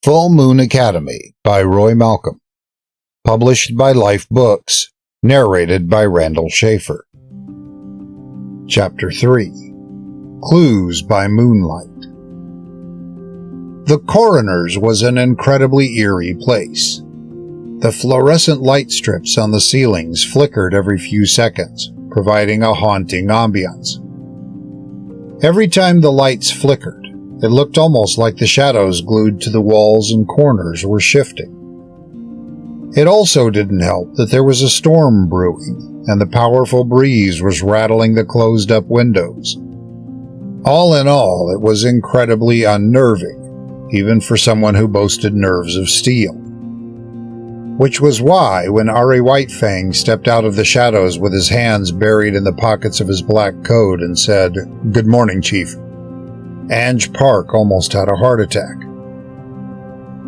Full Moon Academy by Roy Malcolm. Published by Life Books. Narrated by Randall Schaefer. Chapter 3. Clues by Moonlight. The coroner's was an incredibly eerie place. The fluorescent light strips on the ceilings flickered every few seconds, providing a haunting ambiance. Every time the lights flickered, it looked almost like the shadows glued to the walls and corners were shifting. It also didn't help that there was a storm brewing, and the powerful breeze was rattling the closed-up windows. All in all, it was incredibly unnerving, even for someone who boasted nerves of steel. Which was why, when Ari Whitefang stepped out of the shadows with his hands buried in the pockets of his black coat and said, "Good morning, Chief," Ange Park almost had a heart attack.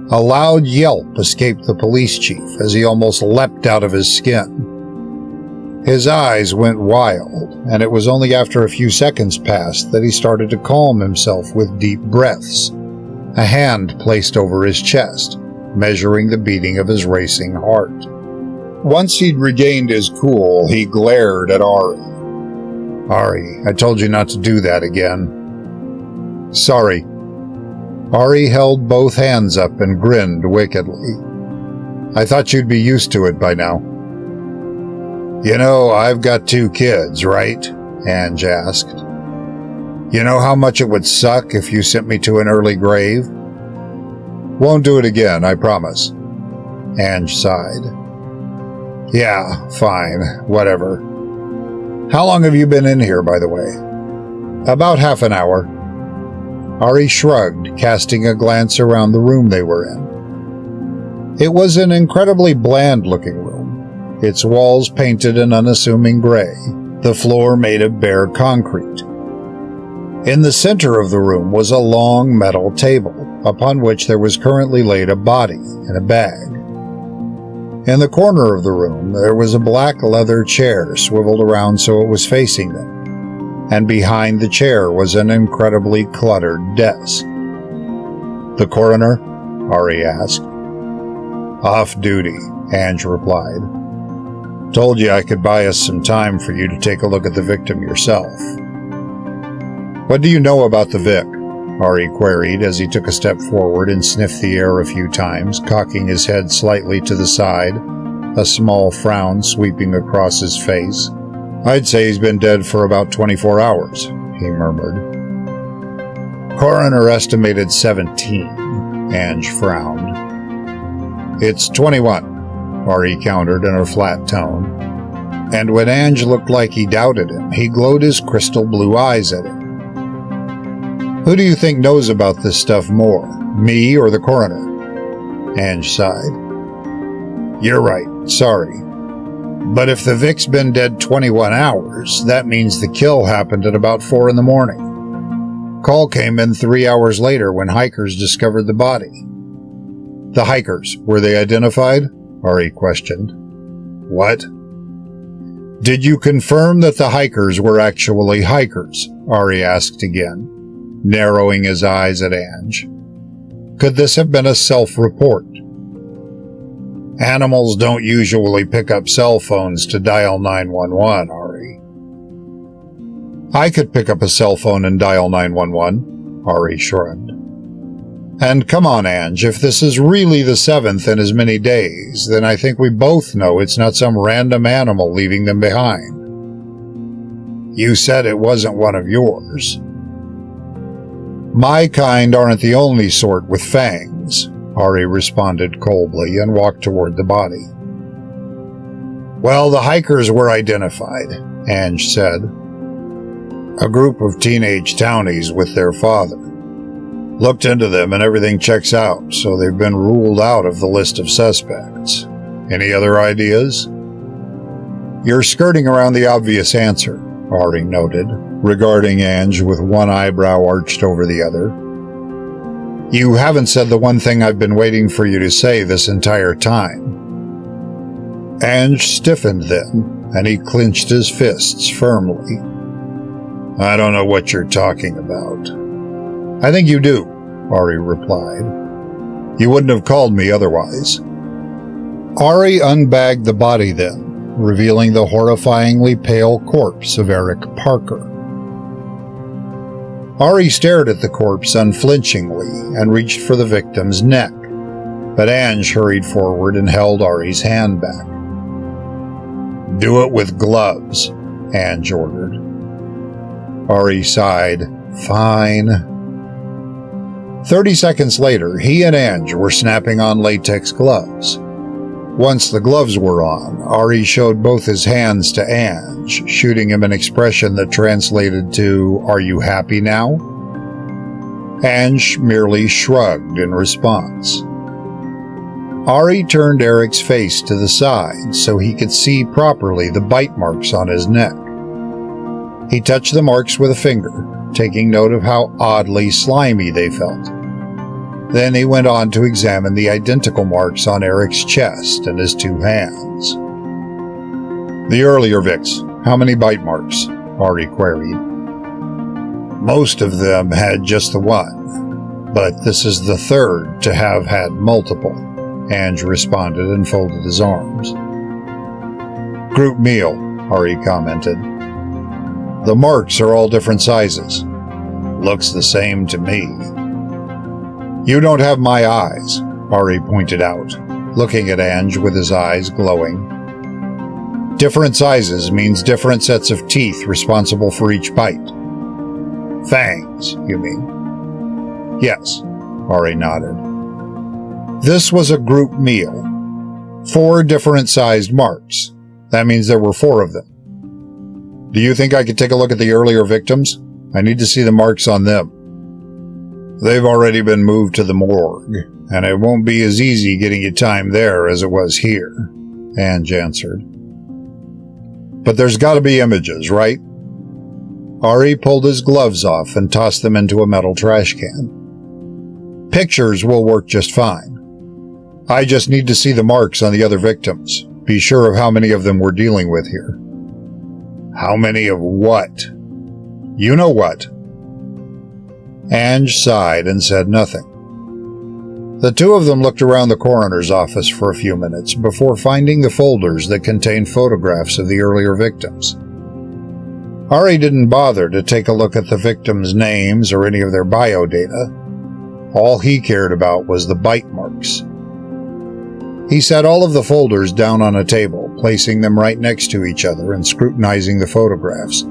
A loud yelp escaped the police chief as he almost leapt out of his skin. His eyes went wild, and it was only after a few seconds passed that he started to calm himself with deep breaths, a hand placed over his chest, measuring the beating of his racing heart. Once he'd regained his cool, he glared at Ari. "Ari, I told you not to do that again." "Sorry." Ari held both hands up and grinned wickedly. "I thought you'd be used to it by now." "You know, I've got 2 kids, right?" Ange asked. "You know how much it would suck if you sent me to an early grave?" "Won't do it again, I promise." Ange sighed. "Yeah, fine, whatever. How long have you been in here, by the way?" "About half an hour." Ari shrugged, casting a glance around the room they were in. It was an incredibly bland-looking room, its walls painted an unassuming gray, the floor made of bare concrete. In the center of the room was a long metal table, upon which there was currently laid a body in a bag. In the corner of the room, there was a black leather chair swiveled around so it was facing them, and behind the chair was an incredibly cluttered desk. "The coroner?" Ari asked. "Off duty," Ange replied. "Told you I could buy us some time for you to take a look at the victim yourself." "What do you know about the Vic?" Ari queried as he took a step forward and sniffed the air a few times, cocking his head slightly to the side, a small frown sweeping across his face. "I'd say he's been dead for about 24 hours, he murmured. "Coroner estimated 17, Ange frowned. "It's 21, Ari countered in a flat tone. And when Ange looked like he doubted him, he glowed his crystal blue eyes at him. "Who do you think knows about this stuff more, me or the coroner?" Ange sighed. "You're right, sorry. But if the Vic's been dead 21 hours, that means the kill happened at about 4 in the morning. Call came in 3 hours later when hikers discovered the body." "The hikers, were they identified?" Ari questioned. "What?" "Did you confirm that the hikers were actually hikers?" Ari asked again, narrowing his eyes at Ange. "Could this have been a self-report?" "Animals don't usually pick up cell phones to dial 911, Ari." "I could pick up a cell phone and dial 911, Ari shrugged. "And come on, Ange, if this is really the 7th in as many days, then I think we both know it's not some random animal leaving them behind." "You said it wasn't one of yours." "My kind aren't the only sort with fangs," Ari responded coldly and walked toward the body. "Well, the hikers were identified," Ange said. "A group of teenage townies with their father. Looked into them and everything checks out, so they've been ruled out of the list of suspects. Any other ideas?" "You're skirting around the obvious answer," Ari noted, regarding Ange with one eyebrow arched over the other. "You haven't said the one thing I've been waiting for you to say this entire time." Ange stiffened then, and he clenched his fists firmly. "I don't know what you're talking about." "I think you do," Ari replied. You wouldn't have called me otherwise." Ari unbagged the body then, revealing the horrifyingly pale corpse of Eric Parker. Ari stared at the corpse unflinchingly and reached for the victim's neck, but Ange hurried forward and held Ari's hand back. "Do it with gloves," Ange ordered. Ari sighed. "Fine." 30 seconds later, he and Ange were snapping on latex gloves. Once the gloves were on, Ari showed both his hands to Ange, shooting him an expression that translated to, "Are you happy now?" Ange merely shrugged in response. Ari turned Eric's face to the side so he could see properly the bite marks on his neck. He touched the marks with a finger, taking note of how oddly slimy they felt. Then he went on to examine the identical marks on Eric's chest and his two hands. "The earlier Vicks, how many bite marks?" Ari queried. "Most of them had just the one, but this is the third to have had multiple," Ange responded and folded his arms. "Group meal," Ari commented. "The marks are all different sizes. Looks the same to me." "You don't have my eyes," Ari pointed out, looking at Ange with his eyes glowing. "Different sizes means different sets of teeth responsible for each bite." "Fangs, you mean?" "Yes," Ari nodded. This was a group meal. 4 different sized marks. That means there were 4 of them. "Do you think I could take a look at the earlier victims? I need to see the marks on them." "They've already been moved to the morgue, and it won't be as easy getting you time there as it was here," Ange answered. "But there's got to be images, right?" Ari pulled his gloves off and tossed them into a metal trash can. "Pictures will work just fine. I just need to see the marks on the other victims. Be sure of how many of them we're dealing with here." "How many of what?" "You know what." Ange sighed and said nothing. The two of them looked around the coroner's office for a few minutes before finding the folders that contained photographs of the earlier victims. Ari didn't bother to take a look at the victims' names or any of their bio data. All he cared about was the bite marks. He set all of the folders down on a table, placing them right next to each other and scrutinizing the photographs,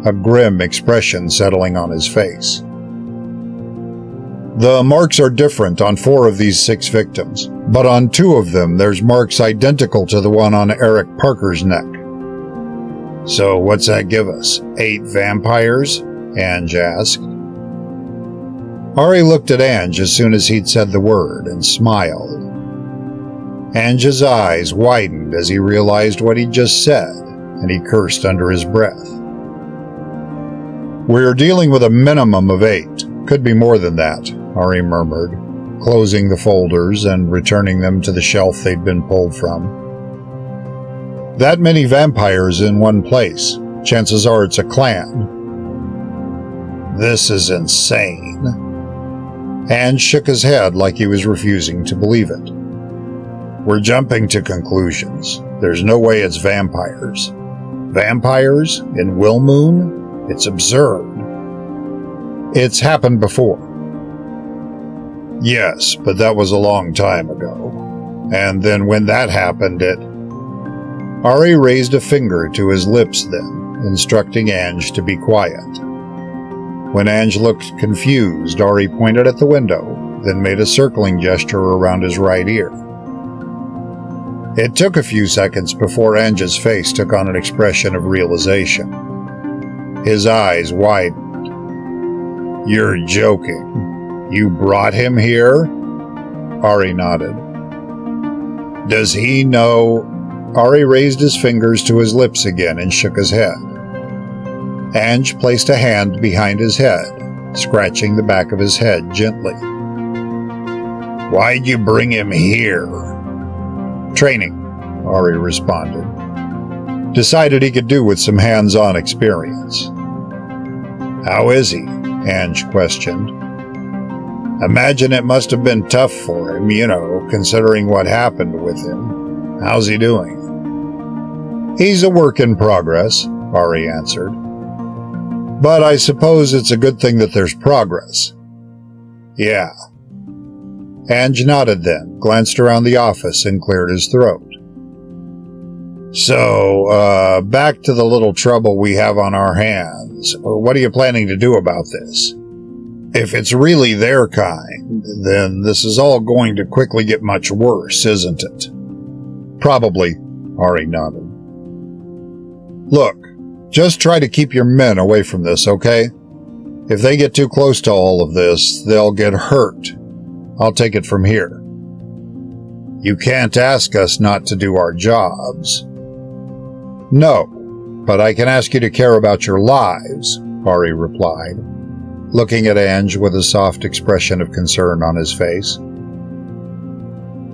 a grim expression settling on his face. "The marks are different on 4 of these 6 victims, but on 2 of them there's marks identical to the one on Eric Parker's neck." "So what's that give us? 8 vampires?" Ange asked. Ari looked at Ange as soon as he'd said the word and smiled. Ange's eyes widened as he realized what he'd just said, and he cursed under his breath. "We're dealing with a minimum of 8. Could be more than that," Ari murmured, closing the folders and returning them to the shelf they'd been pulled from. "That many vampires in one place. Chances are it's a clan." "This is insane." Ange shook his head like he was refusing to believe it. "We're jumping to conclusions. There's no way it's vampires. Vampires in Wilmoon? It's absurd." "It's happened before." "Yes, but that was a long time ago. And then when that happened, it..." Ari raised a finger to his lips then, instructing Ange to be quiet. When Ange looked confused, Ari pointed at the window, then made a circling gesture around his right ear. It took a few seconds before Ange's face took on an expression of realization. His eyes widened. "You're joking. You brought him here?" Ari nodded. "Does he know?" Ari raised his fingers to his lips again and shook his head. Ange placed a hand behind his head, scratching the back of his head gently. "Why'd you bring him here?" "Training," Ari responded. "Decided he could do with some hands-on experience." "How is he?" Ange questioned. Imagine it must have been tough for him, considering what happened with him. How's he doing? He's a work in progress, Ari answered. But I suppose it's a good thing that there's progress. Yeah. Ange nodded then, glanced around the office, and cleared his throat. So, back to the little trouble we have on our hands. What are you planning to do about this? If it's really their kind, then this is all going to quickly get much worse, isn't it? Probably, Ari nodded. Look, just try to keep your men away from this, okay? If they get too close to all of this, they'll get hurt. I'll take it from here. You can't ask us not to do our jobs. No, but I can ask you to care about your lives, Ari replied, looking at Ange with a soft expression of concern on his face.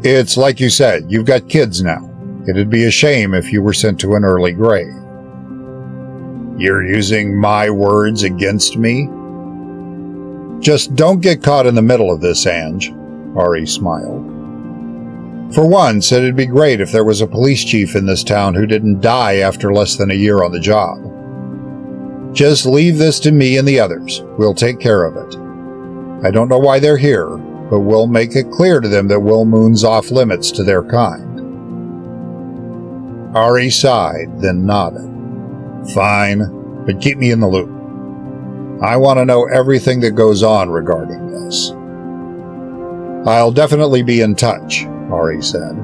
It's like you said, you've got kids now. It'd be a shame if you were sent to an early grave. You're using my words against me? Just don't get caught in the middle of this, Ange, Ari smiled. For once, it'd be great if there was a police chief in this town who didn't die after less than a year on the job. Just leave this to me and the others. We'll take care of it. I don't know why they're here, but we'll make it clear to them that Will Moon's off limits to their kind. Ari sighed, then nodded. Fine, but keep me in the loop. I want to know everything that goes on regarding this. I'll definitely be in touch, Ari said.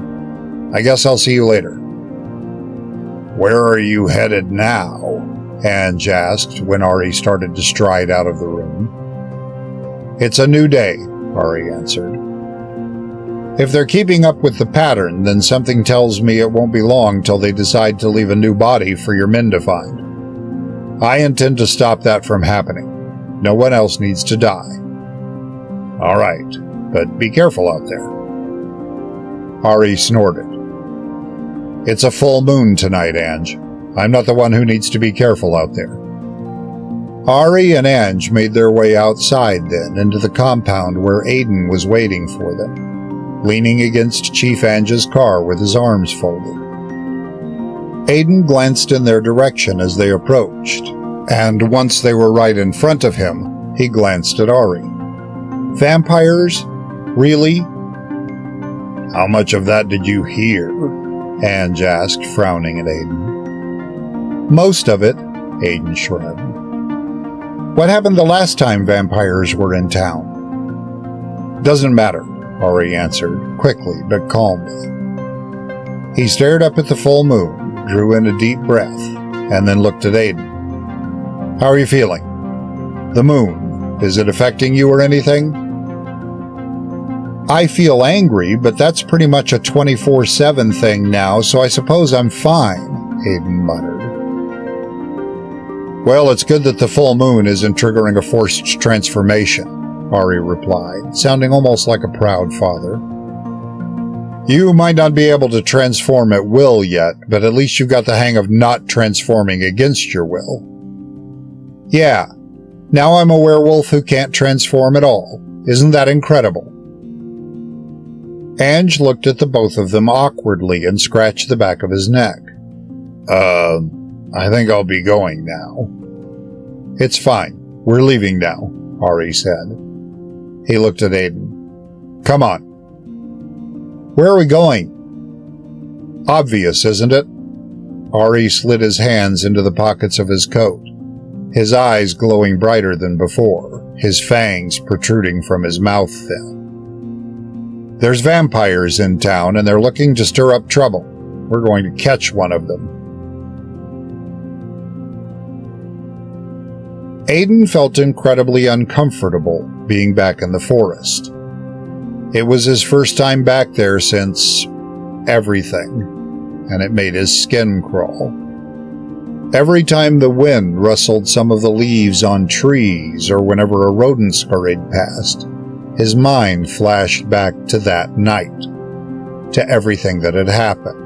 I guess I'll see you later. Where are you headed now? Ange asked when Ari started to stride out of the room. It's a new day, Ari answered. If they're keeping up with the pattern, then something tells me it won't be long till they decide to leave a new body for your men to find. I intend to stop that from happening. No one else needs to die. All right, but be careful out there. Ari snorted. It's a full moon tonight, Ange. I'm not the one who needs to be careful out there. Ari and Ange made their way outside then into the compound where Aiden was waiting for them, leaning against Chief Ange's car with his arms folded. Aiden glanced in their direction as they approached, and once they were right in front of him, he glanced at Ari. Vampires? Really? How much of that did you hear? Ange asked, frowning at Aiden. Most of it, Aiden shrugged. What happened the last time vampires were in town? Doesn't matter, Ari answered, quickly but calmly. He stared up at the full moon, drew in a deep breath, and then looked at Aiden. How are you feeling? The moon, is it affecting you or anything? I feel angry, but that's pretty much a 24/7 thing now, so I suppose I'm fine, Aiden muttered. Well, it's good that the full moon isn't triggering a forced transformation, Ari replied, sounding almost like a proud father. You might not be able to transform at will yet, but at least you've got the hang of not transforming against your will. Yeah, now I'm a werewolf who can't transform at all. Isn't that incredible? Ange looked at the both of them awkwardly and scratched the back of his neck. I think I'll be going now. It's fine. We're leaving now, Ari said. He looked at Aiden. Come on. Where are we going? Obvious, isn't it? Ari slid his hands into the pockets of his coat, his eyes glowing brighter than before, his fangs protruding from his mouth then. There's vampires in town, and they're looking to stir up trouble. We're going to catch one of them. Aiden felt incredibly uncomfortable being back in the forest. It was his first time back there since everything, and it made his skin crawl. Every time the wind rustled some of the leaves on trees or whenever a rodent scurried past, his mind flashed back to that night, to everything that had happened.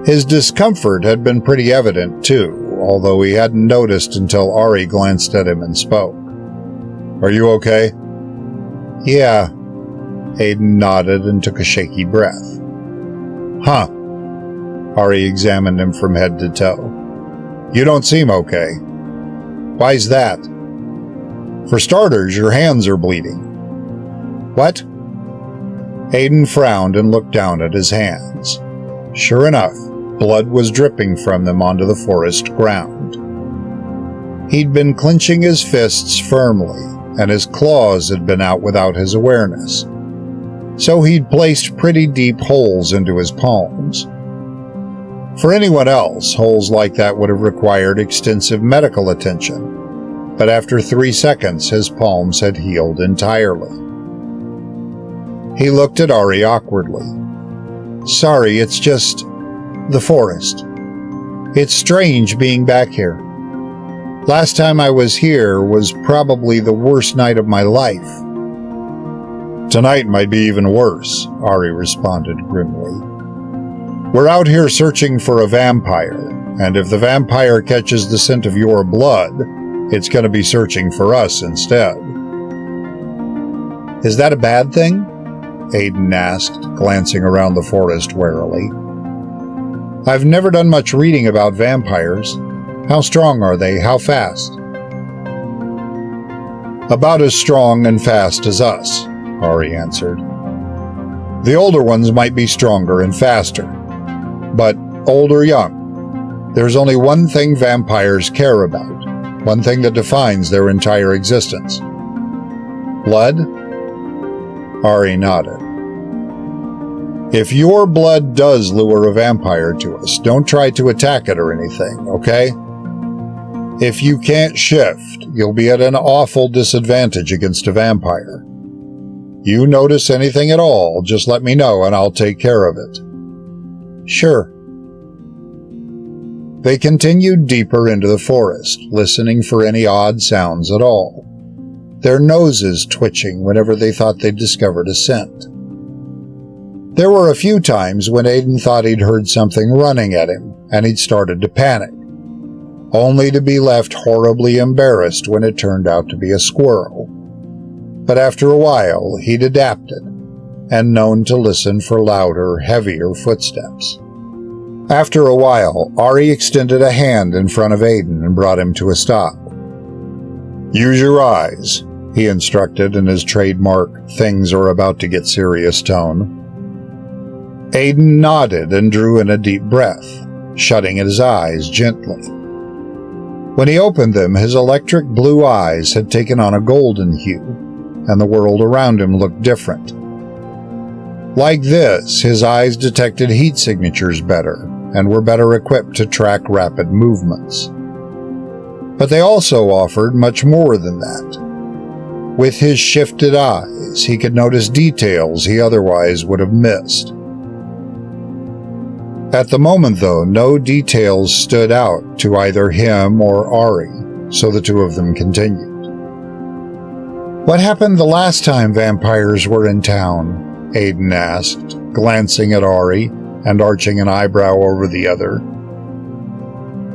His discomfort had been pretty evident, too, although he hadn't noticed until Ari glanced at him and spoke. Are you okay? Yeah. Aiden nodded and took a shaky breath. Huh. Ari examined him from head to toe. You don't seem okay. Why's that? For starters, your hands are bleeding. What? Aiden frowned and looked down at his hands. Sure enough, blood was dripping from them onto the forest ground. He'd been clenching his fists firmly, and his claws had been out without his awareness. So he'd placed pretty deep holes into his palms. For anyone else, holes like that would have required extensive medical attention, but after 3 seconds his palms had healed entirely. He looked at Ari awkwardly. Sorry, it's just the forest. It's strange being back here. Last time I was here was probably the worst night of my life. Tonight might be even worse, Ari responded grimly. We're out here searching for a vampire, and if the vampire catches the scent of your blood, it's going to be searching for us instead. Is that a bad thing? Aiden asked, glancing around the forest warily. I've never done much reading about vampires. How strong are they? How fast? About as strong and fast as us, Ari answered. The older ones might be stronger and faster, but old or young, there's only one thing vampires care about, one thing that defines their entire existence. Blood? Ari nodded. If your blood does lure a vampire to us, don't try to attack it or anything, okay? If you can't shift, you'll be at an awful disadvantage against a vampire. You notice anything at all, just let me know and I'll take care of it. Sure. They continued deeper into the forest, listening for any odd sounds at all, their noses twitching whenever they thought they'd discovered a scent. There were a few times when Aiden thought he'd heard something running at him, and he'd started to panic, only to be left horribly embarrassed when it turned out to be a squirrel. But after a while, he'd adapted, and known to listen for louder, heavier footsteps. After a while, Ari extended a hand in front of Aiden and brought him to a stop. Use your eyes, he instructed in his trademark, things are about to get serious tone. Aiden nodded and drew in a deep breath, shutting his eyes gently. When he opened them, his electric blue eyes had taken on a golden hue, and the world around him looked different. Like this, his eyes detected heat signatures better, and were better equipped to track rapid movements. But they also offered much more than that. With his shifted eyes, he could notice details he otherwise would have missed. At the moment, though, no details stood out to either him or Ari, so the two of them continued. What happened the last time vampires were in town? Aiden asked, glancing at Ari and arching an eyebrow over the other.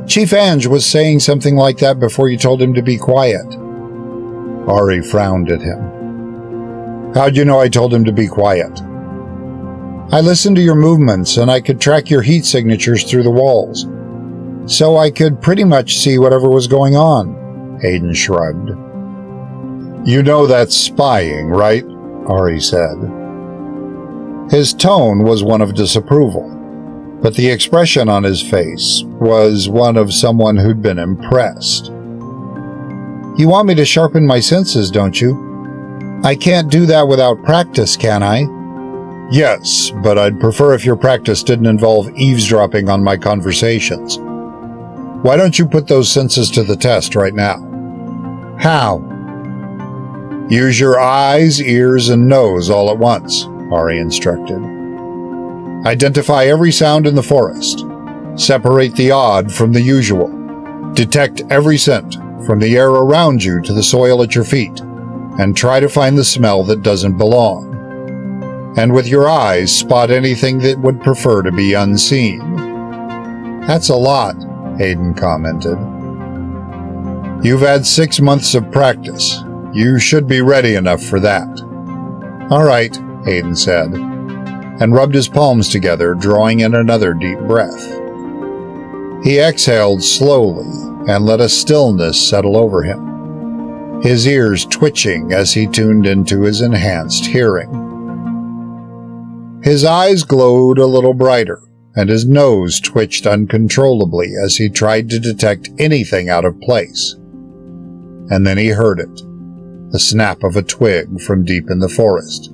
Chief Ange was saying something like that before you told him to be quiet. Ari frowned at him. How'd you know I told him to be quiet? I listened to your movements, and I could track your heat signatures through the walls, so I could pretty much see whatever was going on, Aiden shrugged. You know that's spying, right? Ari said. His tone was one of disapproval, but the expression on his face was one of someone who'd been impressed. You want me to sharpen my senses, don't you? I can't do that without practice, can I? Yes, but I'd prefer if your practice didn't involve eavesdropping on my conversations. Why don't you put those senses to the test right now? How? Use your eyes, ears, and nose all at once, Ari instructed. Identify every sound in the forest. Separate the odd from the usual. Detect every scent, from the air around you to the soil at your feet, and try to find the smell that doesn't belong. And with your eyes, spot anything that would prefer to be unseen. That's a lot, Aiden commented. You've had 6 months of practice. You should be ready enough for that. "All right," Aiden said, and rubbed his palms together, drawing in another deep breath. He exhaled slowly and let a stillness settle over him, his ears twitching as he tuned into his enhanced hearing. His eyes glowed a little brighter, and his nose twitched uncontrollably as he tried to detect anything out of place. And then he heard it, the snap of a twig from deep in the forest,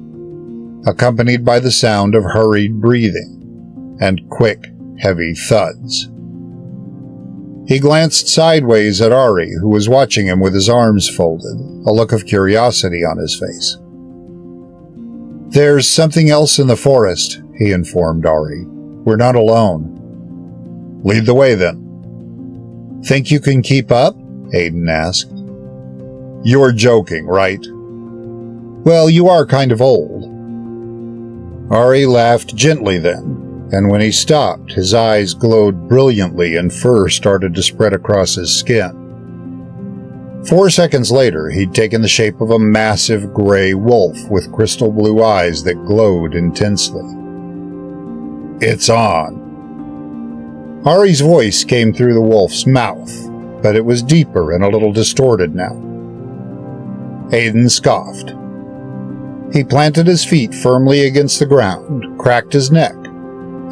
accompanied by the sound of hurried breathing and quick, heavy thuds. He glanced sideways at Ari, who was watching him with his arms folded, a look of curiosity on his face. "There's something else in the forest," he informed Ari. "We're not alone." "Lead the way, then." "Think you can keep up?" Aiden asked. "You're joking, right?" "Well, you are kind of old." Ari laughed gently then, and when he stopped, his eyes glowed brilliantly and fur started to spread across his skin. 4 seconds later, he'd taken the shape of a massive gray wolf with crystal blue eyes that glowed intensely. "It's on." Ari's voice came through the wolf's mouth, but it was deeper and a little distorted now. Aiden scoffed. He planted his feet firmly against the ground, cracked his neck,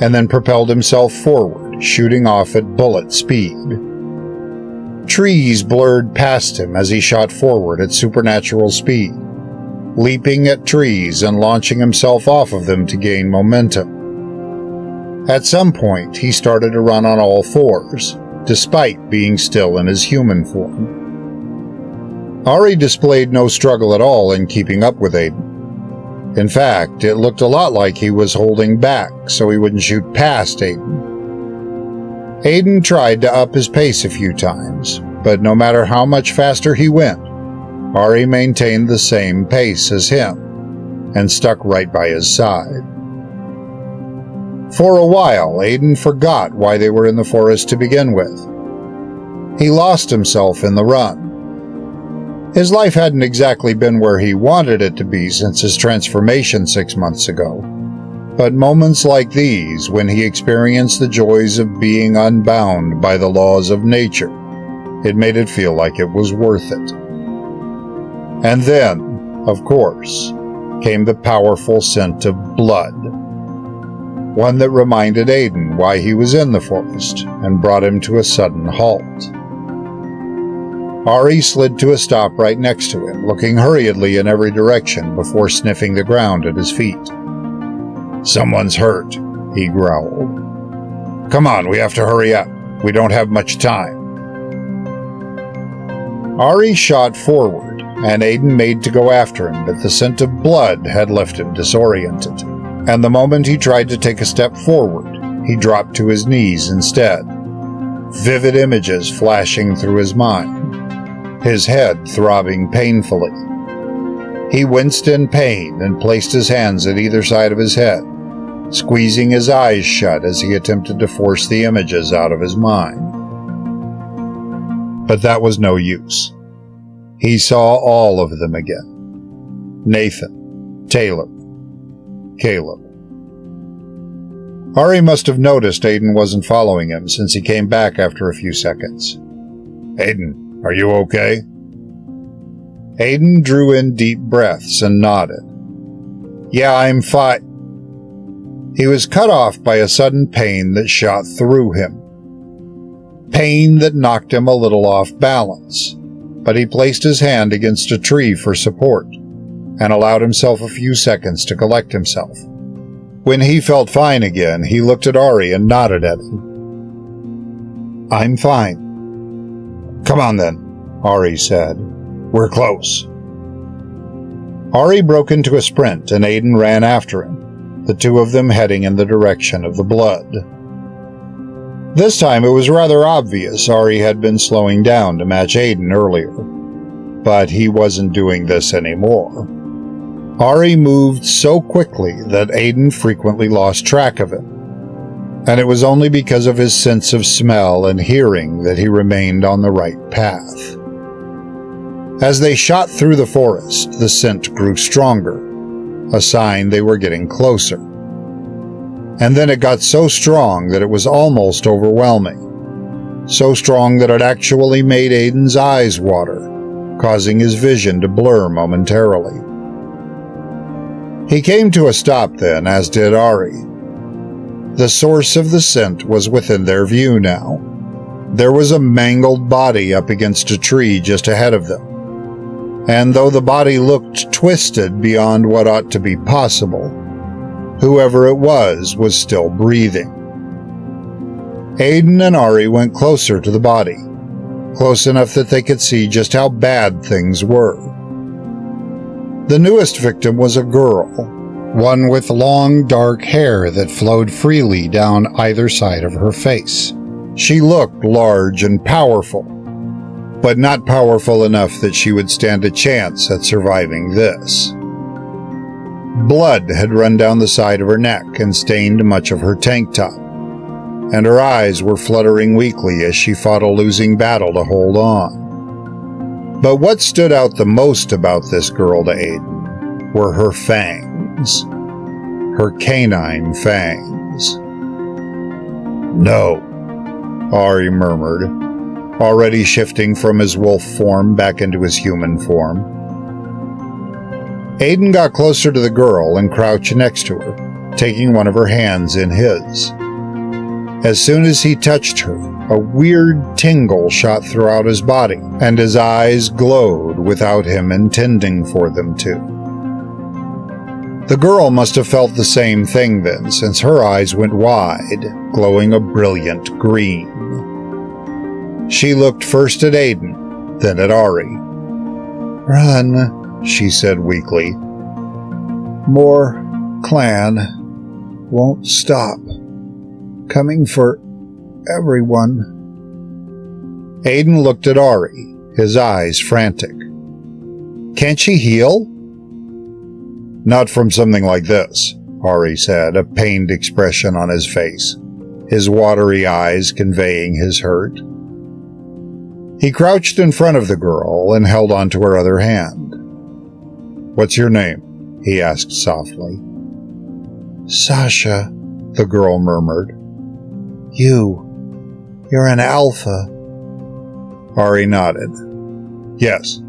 and then propelled himself forward, shooting off at bullet speed. Trees blurred past him as he shot forward at supernatural speed, leaping at trees and launching himself off of them to gain momentum. At some point, he started to run on all fours, despite being still in his human form. Ari displayed no struggle at all in keeping up with Aiden. In fact, it looked a lot like he was holding back so he wouldn't shoot past Aiden. Aiden tried to up his pace a few times, but no matter how much faster he went, Ari maintained the same pace as him and stuck right by his side. For a while, Aiden forgot why they were in the forest to begin with. He lost himself in the run. His life hadn't exactly been where he wanted it to be since his transformation 6 months ago, but moments like these, when he experienced the joys of being unbound by the laws of nature, it made it feel like it was worth it. And then, of course, came the powerful scent of blood, one that reminded Aiden why he was in the forest and brought him to a sudden halt. Ari slid to a stop right next to him, looking hurriedly in every direction before sniffing the ground at his feet. "Someone's hurt," he growled. "Come on, we have to hurry up. We don't have much time." Ari shot forward, and Aiden made to go after him, but the scent of blood had left him disoriented, and the moment he tried to take a step forward, he dropped to his knees instead, vivid images flashing through his mind, his head throbbing painfully. He winced in pain and placed his hands at either side of his head, squeezing his eyes shut as he attempted to force the images out of his mind. But that was no use. He saw all of them again. Nathan, Taylor, Caleb. Ari must have noticed Aiden wasn't following him since he came back after a few seconds. "Aiden, are you okay?" Aiden drew in deep breaths and nodded. "Yeah, I'm fine." He was cut off by a sudden pain that shot through him. Pain that knocked him a little off balance, but he placed his hand against a tree for support and allowed himself a few seconds to collect himself. When he felt fine again, he looked at Ari and nodded at him. "I'm fine." "Come on then," Ari said. "We're close." Ari broke into a sprint and Aiden ran after him, the two of them heading in the direction of the blood. This time it was rather obvious Ari had been slowing down to match Aiden earlier, but he wasn't doing this anymore. Ari moved so quickly that Aiden frequently lost track of him, and it was only because of his sense of smell and hearing that he remained on the right path. As they shot through the forest, the scent grew stronger, a sign they were getting closer. And then it got so strong that it was almost overwhelming. So strong that it actually made Aiden's eyes water, causing his vision to blur momentarily. He came to a stop then, as did Ari. The source of the scent was within their view now. There was a mangled body up against a tree just ahead of them. And though the body looked twisted beyond what ought to be possible, whoever it was still breathing. Aiden and Ari went closer to the body, close enough that they could see just how bad things were. The newest victim was a girl, one with long dark hair that flowed freely down either side of her face. She looked large and powerful, but not powerful enough that she would stand a chance at surviving this. Blood had run down the side of her neck and stained much of her tank top, and her eyes were fluttering weakly as she fought a losing battle to hold on. But what stood out the most about this girl to Aiden were her fangs. Her canine fangs. "No," Ari murmured, already shifting from his wolf form back into his human form. Aiden got closer to the girl and crouched next to her, taking one of her hands in his. As soon as he touched her, a weird tingle shot throughout his body, and his eyes glowed without him intending for them to. The girl must have felt the same thing then, since her eyes went wide, glowing a brilliant green. She looked first at Aiden, then at Ari. "Run," she said weakly. "More clan won't stop. Coming for everyone." Aiden looked at Ari, his eyes frantic. "Can't she heal?" "Not from something like this," Ari said, a pained expression on his face, his watery eyes conveying his hurt. He crouched in front of the girl and held onto her other hand. "What's your name?" he asked softly. "Sasha," the girl murmured. You're an alpha." Ari nodded. "Yes."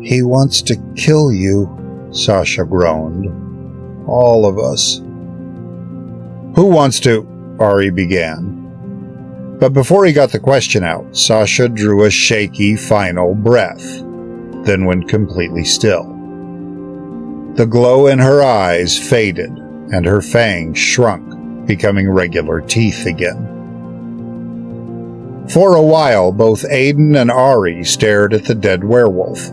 "He wants to kill you," Sasha groaned. "All of us." "Who wants to?" Ari began. But before he got the question out, Sasha drew a shaky final breath, then went completely still. The glow in her eyes faded, and her fangs shrunk, becoming regular teeth again. For a while, both Aiden and Ari stared at the dead werewolf,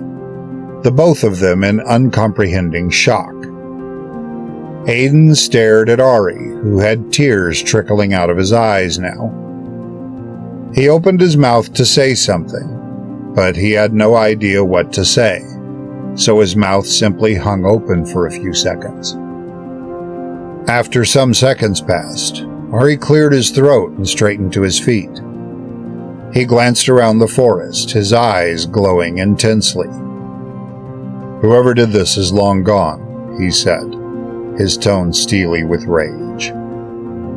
the both of them in uncomprehending shock. Aiden stared at Ari, who had tears trickling out of his eyes now. He opened his mouth to say something, but he had no idea what to say, so his mouth simply hung open for a few seconds. After some seconds passed, Ari cleared his throat and straightened to his feet. He glanced around the forest, his eyes glowing intensely. "Whoever did this is long gone," he said, his tone steely with rage.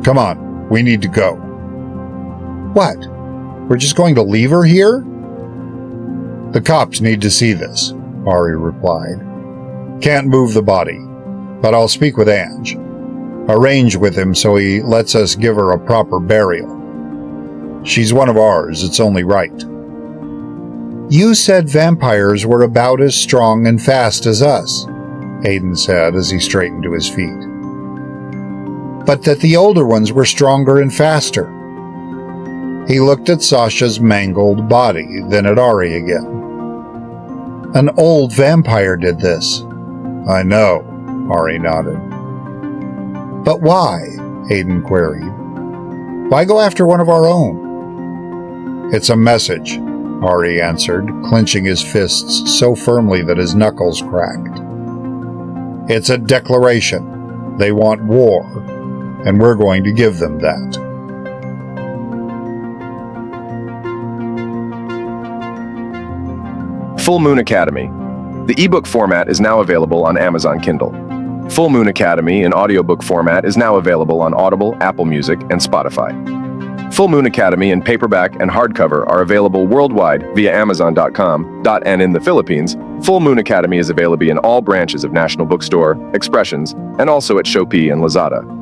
"Come on, we need to go." "What? We're just going to leave her here?" "The cops need to see this," Ari replied. "Can't move the body, but I'll speak with Ange. Arrange with him so he lets us give her a proper burial. She's one of ours, it's only right." "You said vampires were about as strong and fast as us," Aiden said as he straightened to his feet. "But that the older ones were stronger and faster." He looked at Sasha's mangled body, then at Ari again. "An old vampire did this." "I know," Ari nodded. "But why?" Aiden queried. "Why go after one of our own?" "It's a message," Ari answered, clenching his fists so firmly that his knuckles cracked. "It's a declaration. They want war, and we're going to give them that." Full Moon Academy. The ebook format is now available on Amazon Kindle. Full Moon Academy in audiobook format is now available on Audible, Apple Music, and Spotify. Full Moon Academy in paperback and hardcover are available worldwide via Amazon.com, and in the Philippines, Full Moon Academy is available in all branches of National Bookstore, Expressions, and also at Shopee and Lazada.